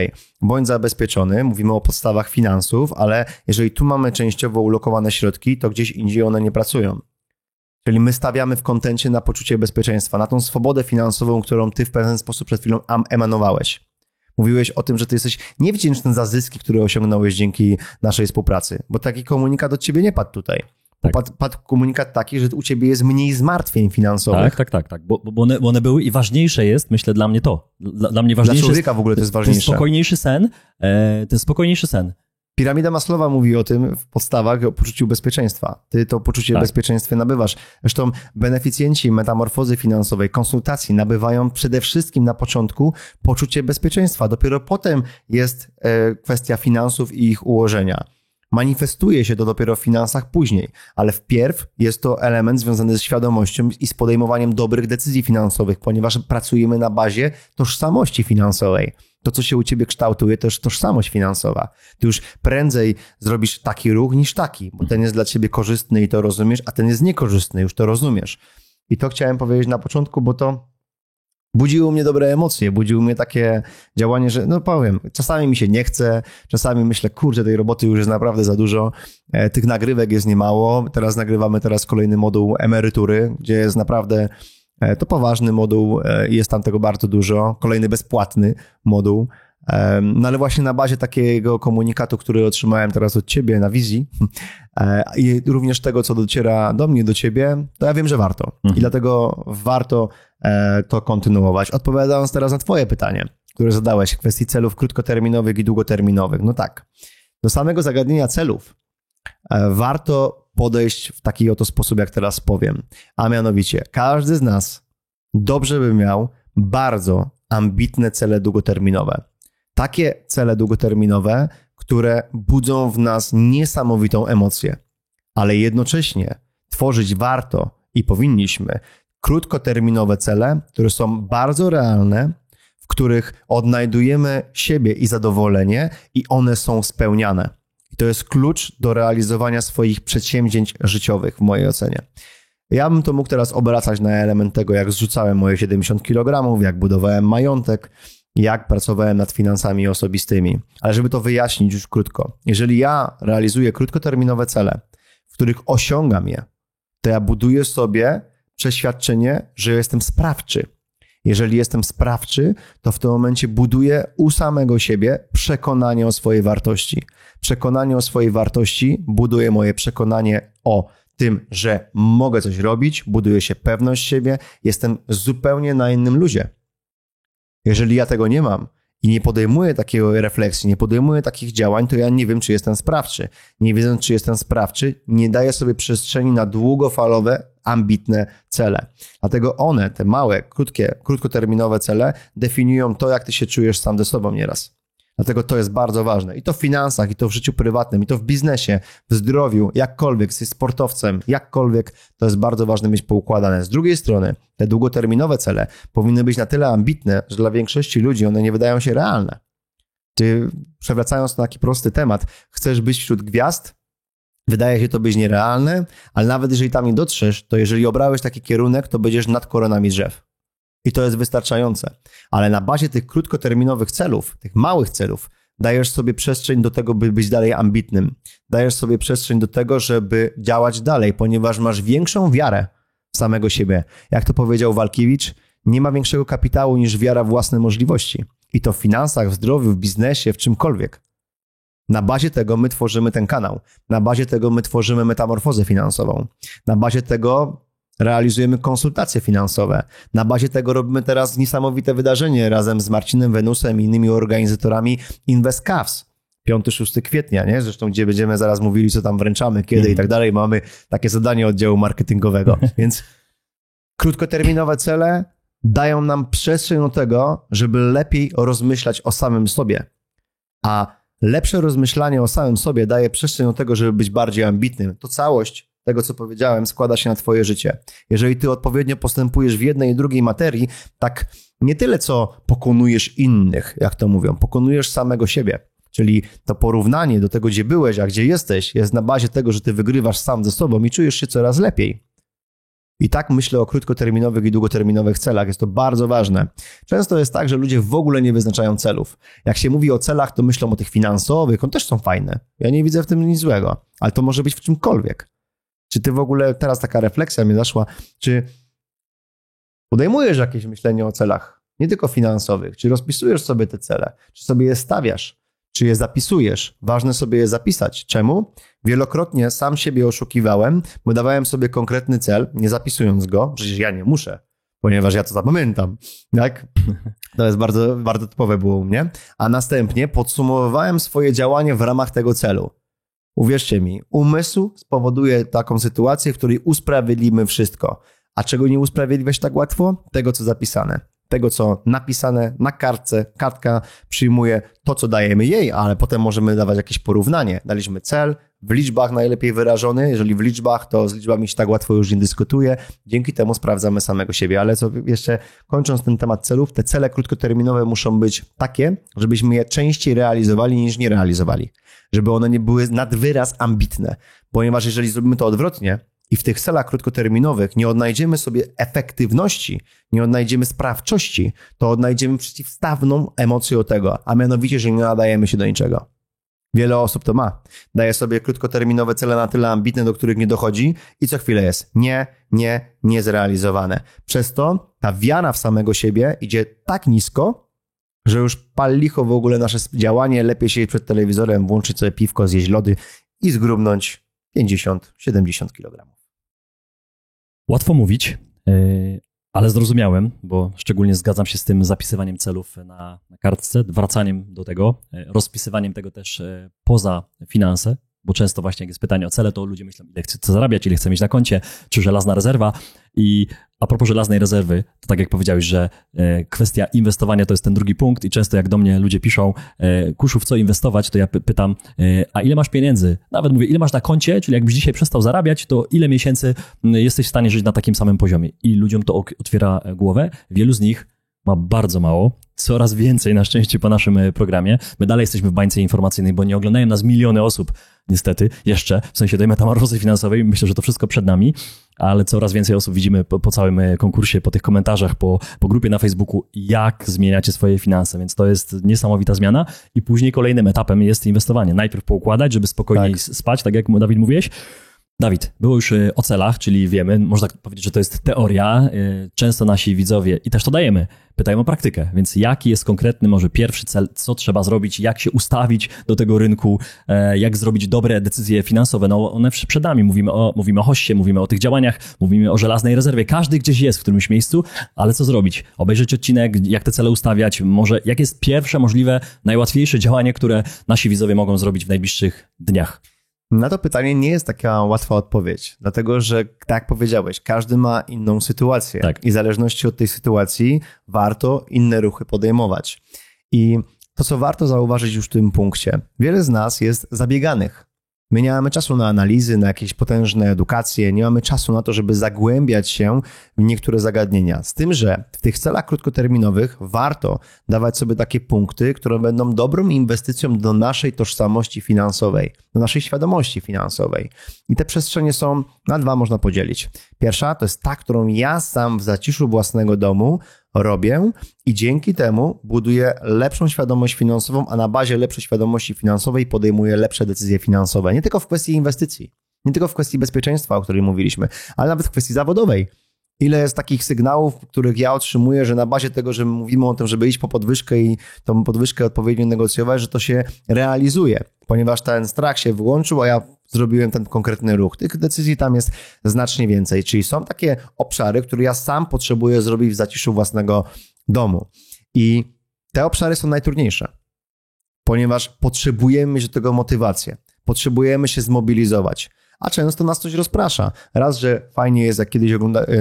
bądź zabezpieczony, mówimy o podstawach finansów, ale jeżeli tu mamy częściowo ulokowane środki, to gdzieś indziej one nie pracują. Czyli my stawiamy w kontencie na poczucie bezpieczeństwa, na tą swobodę finansową, którą ty w pewien sposób przed chwilą emanowałeś. Mówiłeś o tym, że ty jesteś niewdzięczny za zyski, które osiągnąłeś dzięki naszej współpracy, bo taki komunikat od ciebie nie padł tutaj. Tak. Padł komunikat taki, że u ciebie jest mniej zmartwień finansowych. Tak, bo one były i ważniejsze jest, myślę, dla mnie to. Dla mnie ważniejsze dla człowieka w ogóle to jest ważniejsze. To jest spokojniejszy sen. Piramida Maslowa mówi o tym w podstawach, o poczuciu bezpieczeństwa. Ty to poczucie bezpieczeństwa nabywasz. Zresztą beneficjenci metamorfozy finansowej, konsultacji nabywają przede wszystkim na początku poczucie bezpieczeństwa. Dopiero potem jest kwestia finansów i ich ułożenia. Manifestuje się to dopiero w finansach później, ale wpierw jest to element związany ze świadomością i z podejmowaniem dobrych decyzji finansowych, ponieważ pracujemy na bazie tożsamości finansowej. To, co się u ciebie kształtuje, to jest tożsamość finansowa. Ty już prędzej zrobisz taki ruch niż taki, bo ten jest dla ciebie korzystny i to rozumiesz, a ten jest niekorzystny, już to rozumiesz. I to chciałem powiedzieć na początku, bo to budziło mnie dobre emocje, budziło mnie takie działanie, że no powiem, czasami mi się nie chce, czasami myślę, kurczę, tej roboty już jest naprawdę za dużo, tych nagrywek jest niemało, nagrywamy kolejny moduł emerytury, gdzie jest naprawdę to poważny moduł, jest tam tego bardzo dużo, kolejny bezpłatny moduł, no ale właśnie na bazie takiego komunikatu, który otrzymałem teraz od ciebie na wizji i również tego, co dociera do mnie, do ciebie, to ja wiem, że warto i dlatego warto to kontynuować. Odpowiadając teraz na twoje pytanie, które zadałeś w kwestii celów krótkoterminowych i długoterminowych, no tak, do samego zagadnienia celów warto podejść w taki oto sposób, jak teraz powiem. A mianowicie, każdy z nas dobrze by miał bardzo ambitne cele długoterminowe. Takie cele długoterminowe, które budzą w nas niesamowitą emocję. Ale jednocześnie tworzyć warto i powinniśmy krótkoterminowe cele, które są bardzo realne, w których odnajdujemy siebie i zadowolenie i one są spełniane. I to jest klucz do realizowania swoich przedsięwzięć życiowych w mojej ocenie. Ja bym to mógł teraz obracać na element tego, jak zrzucałem moje 70 kg, jak budowałem majątek, jak pracowałem nad finansami osobistymi. Ale żeby to wyjaśnić już krótko, jeżeli ja realizuję krótkoterminowe cele, w których osiągam je, to ja buduję sobie przeświadczenie, że jestem sprawczy. Jeżeli jestem sprawczy, to w tym momencie buduję u samego siebie przekonanie o swojej wartości. Przekonanie o swojej wartości buduje moje przekonanie o tym, że mogę coś robić, buduje się pewność siebie, jestem zupełnie na innym luzie. Jeżeli ja tego nie mam i nie podejmuję takiej refleksji, nie podejmuję takich działań, to ja nie wiem, czy jestem sprawczy. Nie wiedząc, czy jestem sprawczy, nie daję sobie przestrzeni na długofalowe, ambitne cele. Dlatego one, te małe, krótkoterminowe cele definiują to, jak ty się czujesz sam ze sobą nieraz. Dlatego to jest bardzo ważne. I to w finansach, i to w życiu prywatnym, i to w biznesie, w zdrowiu, jakkolwiek, jesteś sportowcem, jakkolwiek, to jest bardzo ważne mieć poukładane. Z drugiej strony, te długoterminowe cele powinny być na tyle ambitne, że dla większości ludzi one nie wydają się realne. Ty, przewracając na taki prosty temat, chcesz być wśród gwiazd, wydaje się to być nierealne, ale nawet jeżeli tam nie dotrzesz, to jeżeli obrałeś taki kierunek, to będziesz nad koronami drzew. I to jest wystarczające. Ale na bazie tych krótkoterminowych celów, tych małych celów, dajesz sobie przestrzeń do tego, by być dalej ambitnym. Dajesz sobie przestrzeń do tego, żeby działać dalej, ponieważ masz większą wiarę w samego siebie. Jak to powiedział Walkiewicz, nie ma większego kapitału niż wiara w własne możliwości. I to w finansach, w zdrowiu, w biznesie, w czymkolwiek. Na bazie tego my tworzymy ten kanał. Na bazie tego my tworzymy metamorfozę finansową. Na bazie tego realizujemy konsultacje finansowe. Na bazie tego robimy teraz niesamowite wydarzenie razem z Marcinem Wenusem i innymi organizatorami InvestCavs. 5-6 kwietnia, nie? Zresztą gdzie będziemy zaraz mówili, co tam wręczamy, kiedy i tak dalej. Mamy takie zadanie oddziału marketingowego. Więc krótkoterminowe cele dają nam przestrzeń do tego, żeby lepiej rozmyślać o samym sobie. A lepsze rozmyślanie o samym sobie daje przestrzeń do tego, żeby być bardziej ambitnym. To całość tego, co powiedziałem, składa się na twoje życie. Jeżeli ty odpowiednio postępujesz w jednej i drugiej materii, tak nie tyle, co pokonujesz innych, jak to mówią, pokonujesz samego siebie. Czyli to porównanie do tego, gdzie byłeś, a gdzie jesteś, jest na bazie tego, że ty wygrywasz sam ze sobą i czujesz się coraz lepiej. I tak myślę o krótkoterminowych i długoterminowych celach. Jest to bardzo ważne. Często jest tak, że ludzie w ogóle nie wyznaczają celów. Jak się mówi o celach, to myślą o tych finansowych, one też są fajne. Ja nie widzę w tym nic złego, ale to może być w czymkolwiek. Czy ty w ogóle, teraz taka refleksja mi zaszła, czy podejmujesz jakieś myślenie o celach, nie tylko finansowych, czy rozpisujesz sobie te cele, czy sobie je stawiasz, czy je zapisujesz. Ważne sobie je zapisać. Czemu? Wielokrotnie sam siebie oszukiwałem, bo dawałem sobie konkretny cel, nie zapisując go, przecież ja nie muszę, ponieważ ja to zapamiętam, tak? To jest bardzo, bardzo typowe było u mnie. A następnie podsumowywałem swoje działanie w ramach tego celu. Uwierzcie mi, umysł spowoduje taką sytuację, w której usprawiedliwimy wszystko. A czego nie usprawiedliwiać tak łatwo? Tego, co zapisane. Tego, co napisane na kartce. Kartka przyjmuje to, co dajemy jej, ale potem możemy dawać jakieś porównanie. Daliśmy cel, w liczbach najlepiej wyrażony. Jeżeli w liczbach, to z liczbami się tak łatwo już nie dyskutuje. Dzięki temu sprawdzamy samego siebie. Ale co jeszcze kończąc ten temat celów, te cele krótkoterminowe muszą być takie, żebyśmy je częściej realizowali niż nie realizowali. Żeby one nie były nad wyraz ambitne. Ponieważ jeżeli zrobimy to odwrotnie i w tych celach krótkoterminowych nie odnajdziemy sobie efektywności, nie odnajdziemy sprawczości, to odnajdziemy przeciwstawną emocję tego, a mianowicie, że nie nadajemy się do niczego. Wiele osób to ma. Daje sobie krótkoterminowe cele na tyle ambitne, do których nie dochodzi i co chwilę jest niezrealizowane. Przez to ta wiara w samego siebie idzie tak nisko, że już pal licho w ogóle nasze działanie, lepiej siedzieć przed telewizorem, włączyć sobie piwko, zjeść lody i zgrubnąć 50-70 kg. Łatwo mówić, ale zrozumiałem, bo szczególnie zgadzam się z tym zapisywaniem celów na kartce, wracaniem do tego, rozpisywaniem tego też poza finanse, bo często właśnie jak jest pytanie o cele, to ludzie myślą, ile chcę zarabiać, ile chcę mieć na koncie, czy żelazna rezerwa. I a propos żelaznej rezerwy, to tak jak powiedziałeś, że kwestia inwestowania to jest ten drugi punkt i często jak do mnie ludzie piszą, Kuszu, w co inwestować, to ja pytam, a ile masz pieniędzy? Nawet mówię, ile masz na koncie, czyli jakbyś dzisiaj przestał zarabiać, to ile miesięcy jesteś w stanie żyć na takim samym poziomie? I ludziom to otwiera głowę. Wielu z nich ma bardzo mało, coraz więcej na szczęście po naszym programie. My dalej jesteśmy w bańce informacyjnej, bo nie oglądają nas miliony osób, niestety, jeszcze, w sensie tej metamorfozy finansowej. Myślę, że to wszystko przed nami, ale coraz więcej osób widzimy po całym konkursie, po tych komentarzach, po grupie na Facebooku, jak zmieniacie swoje finanse, więc to jest niesamowita zmiana i później kolejnym etapem jest inwestowanie. Najpierw poukładać, żeby spokojniej spać, tak jak Dawid mówiłeś, Dawid, było już o celach, czyli wiemy, można powiedzieć, że to jest teoria. Często nasi widzowie, i też to dajemy, pytają o praktykę. Więc jaki jest konkretny może pierwszy cel, co trzeba zrobić, jak się ustawić do tego rynku, jak zrobić dobre decyzje finansowe? No one przed nami, mówimy o hoście, mówimy o tych działaniach, mówimy o żelaznej rezerwie. Każdy gdzieś jest w którymś miejscu, ale co zrobić? Obejrzeć odcinek, jak te cele ustawiać, może jak jest pierwsze możliwe, najłatwiejsze działanie, które nasi widzowie mogą zrobić w najbliższych dniach? Na to pytanie nie jest taka łatwa odpowiedź, dlatego że, tak jak powiedziałeś, każdy ma inną sytuację i w zależności od tej sytuacji warto inne ruchy podejmować. I to, co warto zauważyć już w tym punkcie, wiele z nas jest zabieganych. My nie mamy czasu na analizy, na jakieś potężne edukacje, nie mamy czasu na to, żeby zagłębiać się w niektóre zagadnienia. Z tym, że w tych celach krótkoterminowych warto dawać sobie takie punkty, które będą dobrą inwestycją do naszej tożsamości finansowej, do naszej świadomości finansowej. I te przestrzenie są na dwa, można podzielić. Pierwsza to jest ta, którą ja sam w zaciszu własnego domu robię i dzięki temu buduję lepszą świadomość finansową, a na bazie lepszej świadomości finansowej podejmuję lepsze decyzje finansowe. Nie tylko w kwestii inwestycji, nie tylko w kwestii bezpieczeństwa, o której mówiliśmy, ale nawet w kwestii zawodowej. Ile jest takich sygnałów, których ja otrzymuję, że na bazie tego, że mówimy o tym, żeby iść po podwyżkę i tą podwyżkę odpowiednio negocjować, że to się realizuje, ponieważ ten strach się wyłączył, a ja zrobiłem ten konkretny ruch. Tych decyzji tam jest znacznie więcej, czyli są takie obszary, które ja sam potrzebuję zrobić w zaciszu własnego domu. I te obszary są najtrudniejsze, ponieważ potrzebujemy mieć do tego motywację, potrzebujemy się zmobilizować, a często nas coś rozprasza. Raz, że fajnie jest, jak kiedyś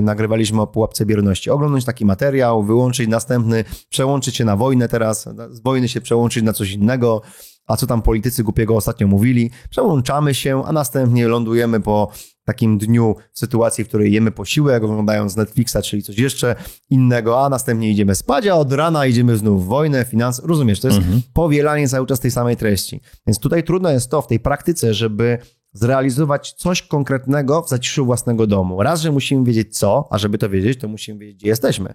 nagrywaliśmy o pułapce bierności, oglądać taki materiał, wyłączyć następny, przełączyć się na wojnę teraz, z wojny się przełączyć na coś innego, a co tam politycy głupiego ostatnio mówili, przełączamy się, a następnie lądujemy po takim dniu w sytuacji, w której jemy posiłek, oglądając Netflixa, czyli coś jeszcze innego, a następnie idziemy spać, a od rana idziemy znów w wojnę, finanse. Rozumiesz, to jest powielanie cały czas tej samej treści. Więc tutaj trudno jest to w tej praktyce, żeby zrealizować coś konkretnego w zaciszu własnego domu. Raz, że musimy wiedzieć co, a żeby to wiedzieć, to musimy wiedzieć, gdzie jesteśmy.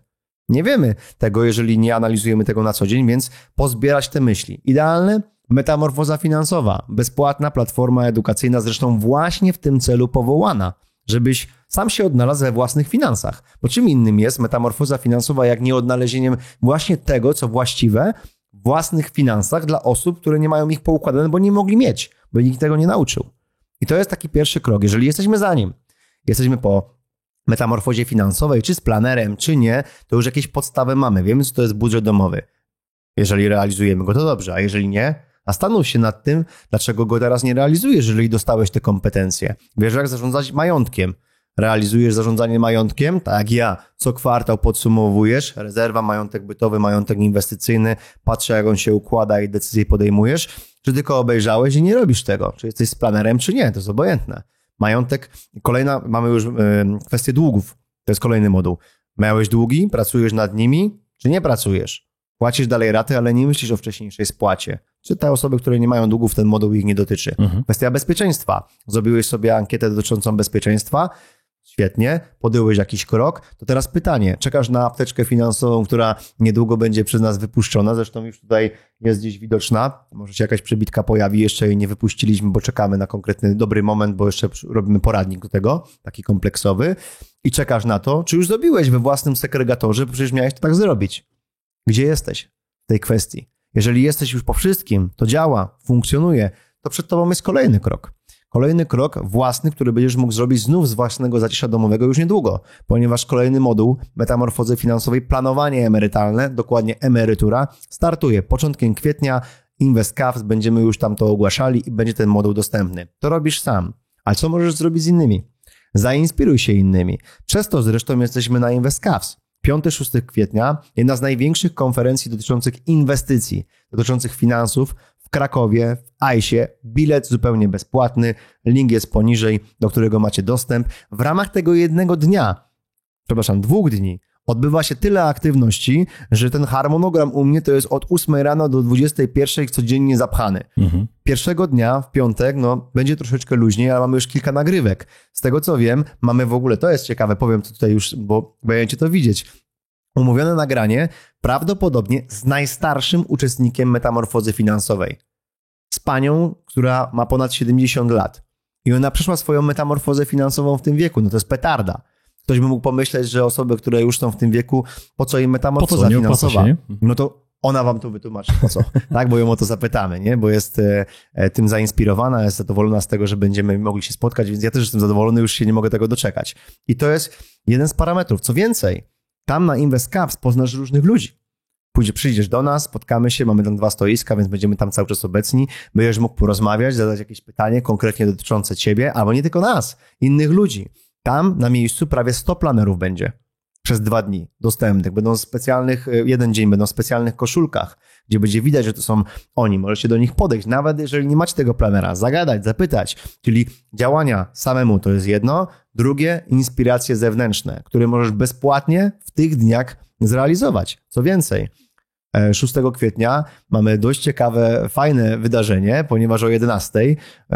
Nie wiemy tego, jeżeli nie analizujemy tego na co dzień, więc pozbierać te myśli. Idealne? Metamorfoza finansowa, bezpłatna platforma edukacyjna, zresztą właśnie w tym celu powołana, żebyś sam się odnalazł we własnych finansach. Bo czym innym jest metamorfoza finansowa, jak nie odnalezieniem właśnie tego, co właściwe w własnych finansach dla osób, które nie mają ich poukładane, bo nie mogli mieć, bo nikt tego nie nauczył. I to jest taki pierwszy krok. Jeżeli jesteśmy za nim, jesteśmy po metamorfozie finansowej, czy z planerem, czy nie, to już jakieś podstawy mamy. Wiemy, co to jest budżet domowy. Jeżeli realizujemy go, to dobrze, a jeżeli nie, zastanów się nad tym, dlaczego go teraz nie realizujesz, jeżeli dostałeś te kompetencje. Wiesz, jak zarządzać majątkiem. Realizujesz zarządzanie majątkiem, tak jak ja, co kwartał podsumowujesz, rezerwa, majątek bytowy, majątek inwestycyjny, patrzę, jak on się układa i decyzje podejmujesz, czy tylko obejrzałeś i nie robisz tego, czy jesteś z planerem, czy nie, to jest obojętne. Majątek, kolejna, mamy już kwestię długów, to jest kolejny moduł. Miałeś długi, pracujesz nad nimi, czy nie pracujesz? Płacisz dalej raty, ale nie myślisz o wcześniejszej spłacie. Czy te osoby, które nie mają długów, ten moduł ich nie dotyczy. Kwestia bezpieczeństwa. Zrobiłeś sobie ankietę dotyczącą bezpieczeństwa. Świetnie, podjąłeś jakiś krok. To teraz pytanie. Czekasz na apteczkę finansową, która niedługo będzie przez nas wypuszczona. Zresztą już tutaj jest gdzieś widoczna. Może się jakaś przebitka pojawi. Jeszcze jej nie wypuściliśmy, bo czekamy na konkretny, dobry moment, bo jeszcze robimy poradnik do tego, taki kompleksowy. I czekasz na to, czy już zrobiłeś we własnym segregatorze, bo przecież miałeś to tak zrobić. Gdzie jesteś w tej kwestii? Jeżeli jesteś już po wszystkim, to działa, funkcjonuje, to przed tobą jest kolejny krok. Kolejny krok własny, który będziesz mógł zrobić znów z własnego zacisza domowego już niedługo, ponieważ kolejny moduł metamorfozy finansowej, planowanie emerytalne, dokładnie emerytura, startuje początkiem kwietnia. InvestCaps, będziemy już tam to ogłaszali i będzie ten moduł dostępny. To robisz sam. Ale co możesz zrobić z innymi? Zainspiruj się innymi. Przez to zresztą jesteśmy na InvestCaps. 5-6 kwietnia, jedna z największych konferencji dotyczących inwestycji, dotyczących finansów w Krakowie, w AIS-ie. Bilet zupełnie bezpłatny, link jest poniżej, do którego macie dostęp. W ramach tego jednego dnia, 2 dni, odbywa się tyle aktywności, że ten harmonogram u mnie to jest od 8 rano do 21 codziennie zapchany. Pierwszego dnia, w piątek, będzie troszeczkę luźniej, ale mamy już kilka nagrywek. Z tego co wiem, mamy w ogóle, to jest ciekawe, powiem to tutaj już, bo będziecie to widzieć. Umówione nagranie prawdopodobnie z najstarszym uczestnikiem metamorfozy finansowej. Z panią, która ma ponad 70 lat. I ona przeszła swoją metamorfozę finansową w tym wieku. No to jest petarda. Ktoś by mógł pomyśleć, że osoby, które już są w tym wieku, po co im metamorfoza finansowa? No to ona wam to wytłumaczy, po co. Tak, bo ją o to zapytamy, nie? Bo jest tym zainspirowana, jest zadowolona z tego, że będziemy mogli się spotkać, więc ja też jestem zadowolony, już się nie mogę tego doczekać. I to jest jeden z parametrów. Co więcej, tam na InvestCaps poznasz różnych ludzi. Przyjdziesz do nas, spotkamy się, mamy tam 2 stoiska, więc będziemy tam cały czas obecni. Będziesz mógł porozmawiać, zadać jakieś pytanie konkretnie dotyczące ciebie, albo nie tylko nas, innych ludzi. Tam na miejscu prawie 100 planerów będzie przez 2 dni dostępnych. Będą jeden dzień będą w specjalnych koszulkach, gdzie będzie widać, że to są oni. Możecie do nich podejść, nawet jeżeli nie macie tego planera, zagadać, zapytać. Czyli działania samemu to jest jedno, drugie inspiracje zewnętrzne, które możesz bezpłatnie w tych dniach zrealizować. Co więcej, 6 kwietnia mamy dość ciekawe, fajne wydarzenie, ponieważ o 11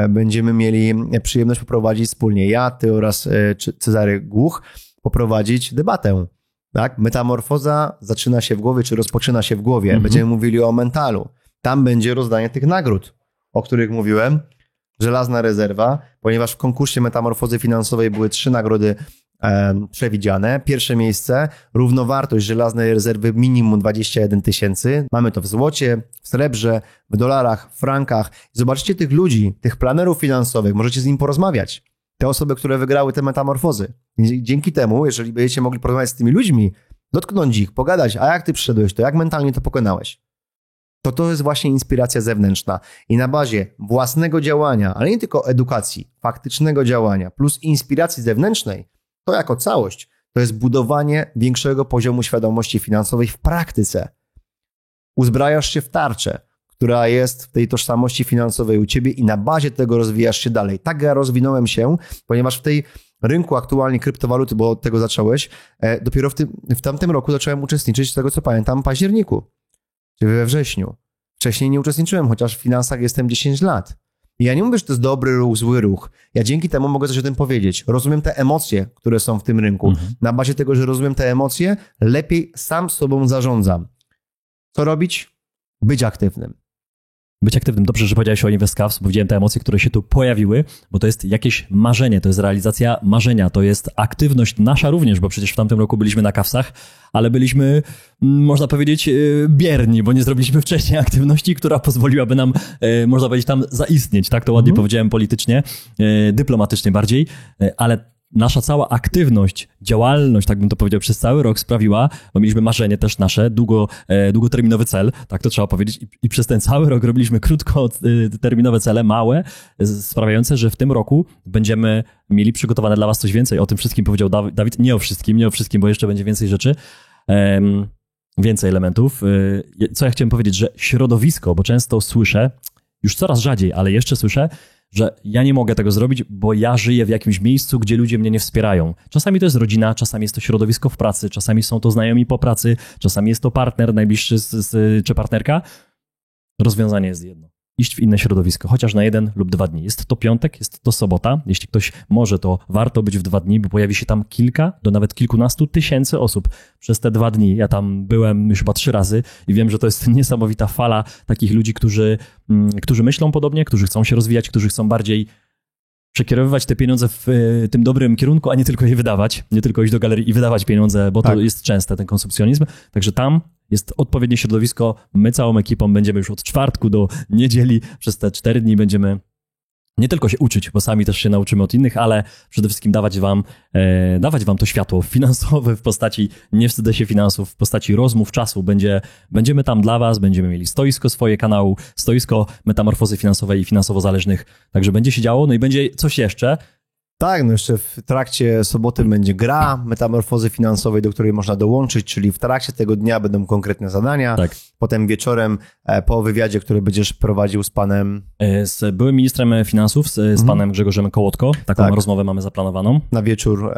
będziemy mieli przyjemność poprowadzić wspólnie ja, ty oraz Cezary Głuch, poprowadzić debatę. Tak? Metamorfoza zaczyna się w głowie, czy rozpoczyna się w głowie. Będziemy mówili o mentalu. Tam będzie rozdanie tych nagród, o których mówiłem. Żelazna rezerwa, ponieważ w konkursie metamorfozy finansowej były 3 nagrody przewidziane. Pierwsze miejsce, równowartość żelaznej rezerwy minimum 21 000. Mamy to w złocie, w srebrze, w dolarach, w frankach. Zobaczcie tych ludzi, tych planerów finansowych, możecie z nim porozmawiać. Te osoby, które wygrały te metamorfozy. Dzięki temu, jeżeli będziecie mogli porozmawiać z tymi ludźmi, dotknąć ich, pogadać, a jak ty przyszedłeś, to jak mentalnie to pokonałeś. To jest właśnie inspiracja zewnętrzna. I na bazie własnego działania, ale nie tylko edukacji, faktycznego działania plus inspiracji zewnętrznej, to jako całość, to jest budowanie większego poziomu świadomości finansowej w praktyce. Uzbrajasz się w tarczę, która jest w tej tożsamości finansowej u ciebie i na bazie tego rozwijasz się dalej. Tak ja rozwinąłem się, ponieważ w tej rynku aktualnie kryptowaluty, bo od tego zacząłeś, dopiero w tamtym roku zacząłem uczestniczyć, z tego co pamiętam, w październiku, czy we wrześniu. Wcześniej nie uczestniczyłem, chociaż w finansach jestem 10 lat. I ja nie mówię, że to jest dobry ruch, zły ruch. Ja dzięki temu mogę coś o tym powiedzieć. Rozumiem te emocje, które są w tym rynku. Na bazie tego, że rozumiem te emocje, lepiej sam sobą zarządzam. Co robić? Być aktywnym. Być aktywnym. Dobrze, że powiedziałeś o InvestCaps, bo widziałem te emocje, które się tu pojawiły, bo to jest jakieś marzenie, to jest realizacja marzenia, to jest aktywność nasza również, bo przecież w tamtym roku byliśmy na Cavsach, ale byliśmy, można powiedzieć, bierni, bo nie zrobiliśmy wcześniej aktywności, która pozwoliłaby nam, można powiedzieć, tam zaistnieć, tak to ładnie powiedziałem politycznie, dyplomatycznie bardziej, ale nasza cała aktywność, działalność, tak bym to powiedział, przez cały rok sprawiła, bo mieliśmy marzenie też nasze, długoterminowy cel, tak to trzeba powiedzieć, i przez ten cały rok robiliśmy krótkoterminowe cele, małe, sprawiające, że w tym roku będziemy mieli przygotowane dla was coś więcej. O tym wszystkim powiedział Dawid, nie o wszystkim, bo jeszcze będzie więcej rzeczy, więcej elementów. Co ja chciałem powiedzieć, że środowisko, bo często słyszę, już coraz rzadziej, ale jeszcze słyszę, że ja nie mogę tego zrobić, bo ja żyję w jakimś miejscu, gdzie ludzie mnie nie wspierają. Czasami to jest rodzina, czasami jest to środowisko w pracy, czasami są to znajomi po pracy, czasami jest to partner najbliższy czy partnerka. Rozwiązanie jest jedno. Iść w inne środowisko, chociaż na 1 lub 2 dni. Jest to piątek, jest to sobota. Jeśli ktoś może, to warto być w 2 dni, bo pojawi się tam kilka do nawet kilkunastu tysięcy osób przez te 2 dni. Ja tam byłem już chyba 3 razy i wiem, że to jest niesamowita fala takich ludzi, którzy myślą podobnie, którzy chcą się rozwijać, którzy chcą bardziej przekierowywać te pieniądze w tym dobrym kierunku, a nie tylko je wydawać, nie tylko iść do galerii i wydawać pieniądze, bo to jest częste, ten konsumpcjonizm. Także tam jest odpowiednie środowisko. My całą ekipą będziemy już od czwartku do niedzieli przez te 4 dni będziemy nie tylko się uczyć, bo sami też się nauczymy od innych, ale przede wszystkim dawać wam to światło finansowe w postaci nie wstydzę się finansów, w postaci rozmów, czasu. Będziemy tam dla was, będziemy mieli stoisko swoje kanału, stoisko metamorfozy finansowej i finansowo zależnych. Także będzie się działo, no i będzie coś jeszcze. Tak, no jeszcze w trakcie soboty będzie gra metamorfozy finansowej, do której można dołączyć, czyli w trakcie tego dnia będą konkretne zadania. Tak. Potem wieczorem po wywiadzie, który będziesz prowadził z panem... Z byłym ministrem finansów, z panem Grzegorzem Kołotko. Taką rozmowę mamy zaplanowaną. Na wieczór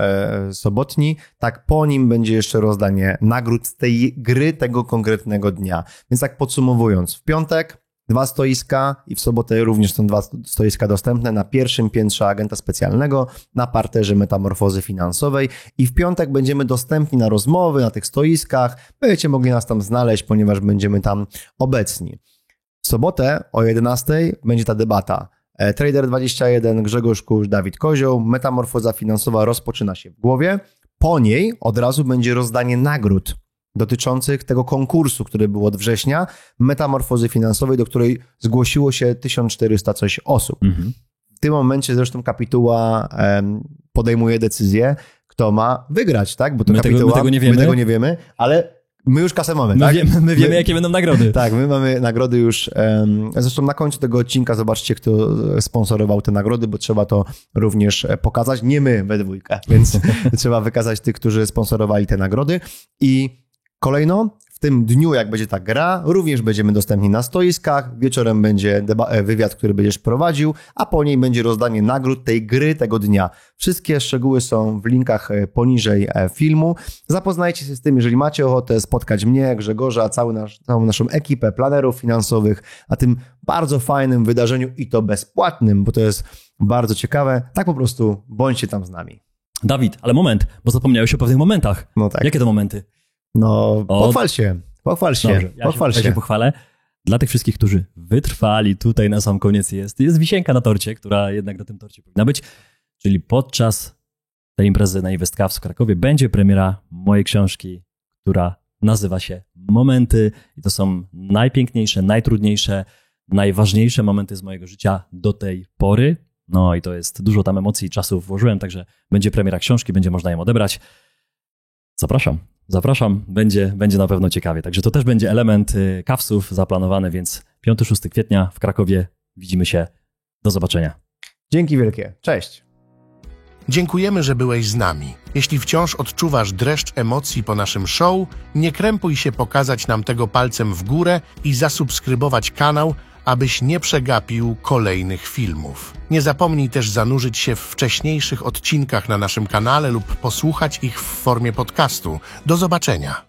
sobotni. Tak, po nim będzie jeszcze rozdanie nagród z tej gry tego konkretnego dnia. Więc tak podsumowując, w piątek 2 stoiska i w sobotę również są 2 stoiska dostępne na pierwszym piętrze agenta specjalnego, na parterze metamorfozy finansowej i w piątek będziemy dostępni na rozmowy na tych stoiskach. Będziecie mogli nas tam znaleźć, ponieważ będziemy tam obecni. W sobotę o 11 będzie ta debata. Trader21, Grzegorz Kusz, Dawid Kozioł. Metamorfoza finansowa rozpoczyna się w głowie. Po niej od razu będzie rozdanie nagród dotyczących tego konkursu, który był od września, metamorfozy finansowej, do której zgłosiło się 1400 coś osób. W tym momencie zresztą kapituła podejmuje decyzję, kto ma wygrać, tak? Bo to my tego nie wiemy, ale my już kasę mamy, my tak? My wiemy, jakie będą nagrody. Tak, my mamy nagrody już. Zresztą na końcu tego odcinka zobaczcie, kto sponsorował te nagrody, bo trzeba to również pokazać. Nie my we dwójkę, więc trzeba wykazać tych, którzy sponsorowali te nagrody. I kolejno, w tym dniu, jak będzie ta gra, również będziemy dostępni na stoiskach. Wieczorem będzie wywiad, który będziesz prowadził, a po niej będzie rozdanie nagród tej gry tego dnia. Wszystkie szczegóły są w linkach poniżej filmu. Zapoznajcie się z tym, jeżeli macie ochotę spotkać mnie, Grzegorza, całą naszą ekipę planerów finansowych na tym bardzo fajnym wydarzeniu i to bezpłatnym, bo to jest bardzo ciekawe. Tak po prostu bądźcie tam z nami. Dawid, ale moment, bo zapomniałeś o pewnych momentach. No tak. Jakie to momenty? No, pochwal się. Dobrze, ja się pochwalę. Dla tych wszystkich, którzy wytrwali, tutaj na sam koniec jest wisienka na torcie, która jednak na tym torcie powinna być, czyli podczas tej imprezy na InvestCavs w Krakowie będzie premiera mojej książki, która nazywa się Momenty i to są najpiękniejsze, najtrudniejsze, najważniejsze momenty z mojego życia do tej pory. No i to jest dużo tam emocji i czasu włożyłem, także będzie premiera książki, będzie można ją odebrać. Zapraszam, będzie na pewno ciekawie. Także to też będzie element Cavsów zaplanowany, więc 5-6 kwietnia w Krakowie widzimy się. Do zobaczenia. Dzięki wielkie. Cześć. Dziękujemy, że byłeś z nami. Jeśli wciąż odczuwasz dreszcz emocji po naszym show, nie krępuj się pokazać nam tego palcem w górę i zasubskrybować kanał, abyś nie przegapił kolejnych filmów. Nie zapomnij też zanurzyć się w wcześniejszych odcinkach na naszym kanale lub posłuchać ich w formie podcastu. Do zobaczenia!